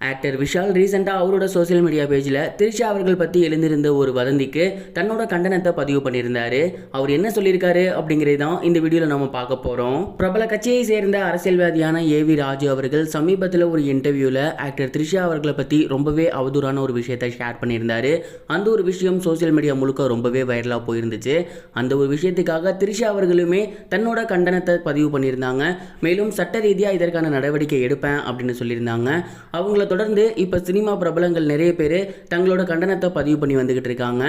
Actor Vishal ரீசெண்டாக அவரோட social media பேஜில் திரிஷா அவர்கள் பற்றி எழுந்திருந்த ஒரு வதந்திக்கு தன்னோட கண்டனத்தை பதிவு பண்ணியிருந்தாரு. அவர் என்ன சொல்லியிருக்காரு அப்படிங்கிறது தான் இந்த வீடியோவில் நம்ம பார்க்க போகிறோம். பிரபல கட்சியை சேர்ந்த அரசியல்வாதியான ஏவி ராஜு அவர்கள் சமீபத்தில் ஒரு இன்டர்வியூவில் ஆக்டர் திரிஷா அவர்களை பற்றி ரொம்பவே அவதூறான ஒரு விஷயத்தை ஷேர் பண்ணியிருந்தாரு. அந்த ஒரு விஷயம் சோசியல் மீடியா முழுக்க ரொம்பவே வைரலாக போயிருந்துச்சு. அந்த ஒரு விஷயத்துக்காக திரிஷா அவர்களுமே தன்னோட கண்டனத்தை பதிவு பண்ணியிருந்தாங்க. மேலும் சட்ட ரீதியாக இதற்கான நடவடிக்கை எடுப்பேன் அப்படின்னு சொல்லியிருந்தாங்க. அவங்கள தொடர்ந்து இப்போ சினிமா பிரபலங்கள் நிறைய பேர் தங்களோட கண்டனத்தை பதிவு பண்ணி வந்துகிட்டு இருக்காங்க.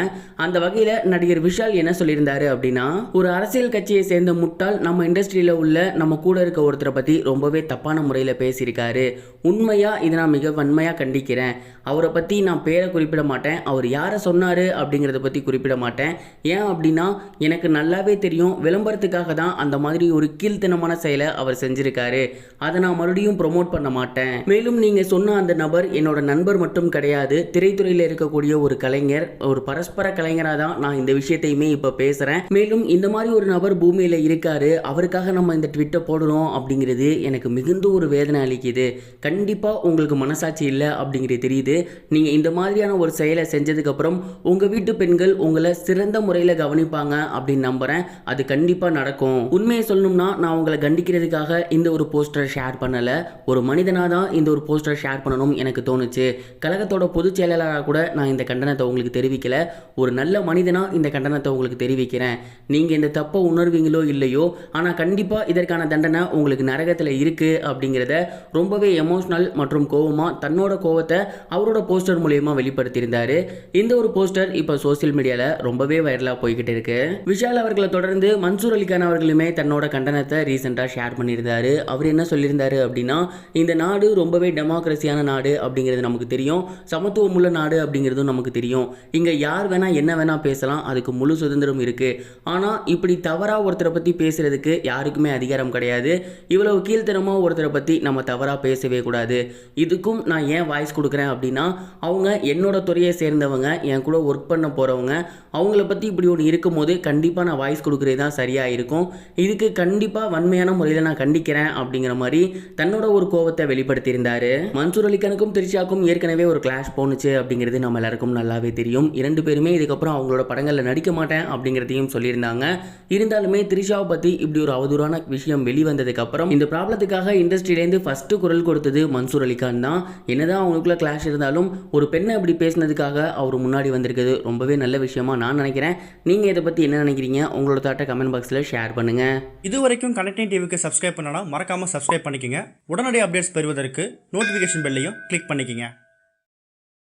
அந்த வகையில் நடிகர் விஷால் என்ன சொல்லியிருந்தாரு அப்படின்னா, ஒரு அரசியல் கட்சியை சேர்ந்த முட்டாள் நம்ம இண்டஸ்ட்ரியில் உள்ள நம்ம கூட இருக்க ஒருத்தரை பற்றி ரொம்பவே தப்பான முறையில் பேசியிருக்காரு. உண்மையாக இதை நான் மிக வன்மையாக கண்டிக்கிறேன். அவரை பற்றி நான் பேரை குறிப்பிட மாட்டேன், அவர் யாரை சொன்னார் அப்படிங்கிறத பற்றி குறிப்பிட மாட்டேன். ஏன் அப்படின்னா எனக்கு நல்லாவே தெரியும் விளம்பரத்துக்காக தான் அந்த மாதிரி ஒரு கீழ்த்தனமான செயலை அவர் செஞ்சிருக்காரு. அதை நான் மறுபடியும் ப்ரொமோட் பண்ண மாட்டேன். மேலும் நீங்கள் சொன்ன அந்த நபர் என்னோட நண்பர் மட்டும் கிடையாது, திரைத்துறையில் இருக்கக்கூடிய ஒரு கலைஞர், ஒரு பரஸ்பர கலைஞராக தான் நான் இந்த விஷயத்தையுமே இப்போ பேசுகிறேன். மேலும் இந்த மாதிரி ஒரு நபர் பூமியில் இருக்காரு, அவருக்காக நம்ம இந்த ட்விட்டை போடுறோம் அப்படிங்கிறது எனக்கு மிகுந்த ஒரு வேதனை அளிக்குது. கண்டிப்பாக உங்களுக்கு மனசாட்சி இல்லை அப்படிங்கிறது தெரியுது. நீங்கள் இந்த மாதிரியான ஒரு செயலை செஞ்சதுக்கப்புறம் உங்கள் வீட்டு பெண்கள் உங்களை சிறந்த முறையில் கவனிப்பாங்க அப்படின்னு நம்புகிறேன். அது கண்டிப்பாக நடக்கும். உண்மையை சொல்லணும்னா நான் உங்களை கண்டிக்கிறதுக்காக இந்த ஒரு போஸ்டரை ஷேர் பண்ணலை, ஒரு மனிதனாக தான் இந்த ஒரு போஸ்டரை ஷேர் பண்ணணும் எனக்கு தோணுச்சு. கழகத்தோட பொதுச் செயலாளராக கூட நான் இந்த கண்டனத்தை உங்களுக்கு தெரிவிக்கல, ஒரு நல்ல மனிதனாக இந்த கண்டனத்தை உங்களுக்கு தெரிவிக்கிறேன். நீங்கள் இந்த தப்பை உணர்வீங்களோ இல்லையோ, ஆனால் கண்டிப்பாக இதற்கான தண்டனை உங்களுக்கு நரகத்தில் இருக்குது அப்படிங்கிறத ரொம்பவே எமோஷனல் மற்றும் கோவமாக தன்னோட கோவத்தை அவரோட போஸ்டர் மூலியமாக வெளிப்படுத்தியிருந்தார். இந்த ஒரு போஸ்டர் இப்போ சோசியல் மீடியாவில் ரொம்பவே வைரலாக போய்கிட்டு இருக்கு. விஷால் அவர்களை தொடர்ந்து மன்சூர் அலிகான் அவர்களுமே தன்னோட கண்டனத்தை ரீசெண்டாக ஷேர் பண்ணியிருந்தாரு. அவர் என்ன சொல்லியிருந்தாரு அப்படின்னா, இந்த நாடு ரொம்பவே டெமோக்ரஸியான நாடு அப்படிங்கிறது நமக்கு தெரியும், சமத்துவமுள்ள நாடு அப்படிங்கிறதும் நமக்கு தெரியும். இங்கே யார் வேணால் என்ன வேணால் பேசலாம், அதுக்கு முழு சுதந்திரம் இருக்குது. ஆனால் இப்படி தவறாக ஒருத்தரை பற்றி பேசுகிறதுக்கு யாருக்குமே அதிகாரம் கிடையாது. இவ்வளவு கீழ்த்தனமாக ஒருத்தரை பற்றி நம்ம தவறாக பேசவே கூடாது. இதுக்கும் நான் ஏன் வாய்ஸ் கொடுக்குறேன் அப்படின்னா, அவங்க என்னோட துறையை சேர்ந்தவங்க, என் கூட ஒர்க் பண்ண போகிறவங்க, அவங்கள பற்றி இப்படி ஒன்று இருக்கும்போது கண்டிப்பாக நான் வாய்ஸ் கொடுக்குறது தான் சரியாக இருக்கும். இதுக்கு கண்டிப்பாக வன்மையான முறையில் நான் கண்டிக்கிறேன் அப்படிங்கிற மாதிரி தன்னோட ஒரு கோவத்தை வெளிப்படுத்தியிருந்தார். மன்சூர் அலிகானுக்கும் திரிஷாக்கும் ஏற்கனவே ஒரு கிளாஷ் போனுச்சு அப்படிங்கிறது நம்ம எல்லாருக்கும் நல்லாவே தெரியும். இரண்டு பேருமே இதுக்கப்புறம் அவங்களோட படங்களில் நடிக்க மாட்டேன் அப்படிங்கிறதையும் சொல்லியிருந்தாங்க. இருந்தாலுமே திரிஷாவை பற்றி இப்படி ஒரு அவதூறான விஷயம் வெளிவந்ததுக்கப்புறம் இந்த ப்ராப்ளத்துக்காக இண்டஸ்ட்ரியிலேருந்து ஃபஸ்ட்டு குரல் கொடுத்தது மன்சூர் அலிகான் தான். என்னதான் அவங்களுக்குள்ள கிளாஷ் இருந்தாலும் ஒரு பெண்ணை அப்படி பேசினதுக்காக அவர் முன்னாடி வந்திருக்குது ரொம்பவே நல்ல விஷயமா நான் நினைக்கிறேன். நீங்கள் இதை பற்றி என்ன நினைக்கிறீங்க? உங்களோட தாட்டை கமெண்ட் பாக்ஸில் ஷேர் பண்ணுங்கள். இது வரைக்கும் கனெக்டிங் டிவிக்கு சப்ஸ்கிரைப் பண்ணனா மறக்காமல் சப்ஸ்கிரைப் பண்ணிக்கங்க. உடனடி அப்டேட்ஸ் பெறுவதற்கு நோட்டிஃபிகேஷன் பெல்லையும் கிளிக் பண்ணிக்கங்க.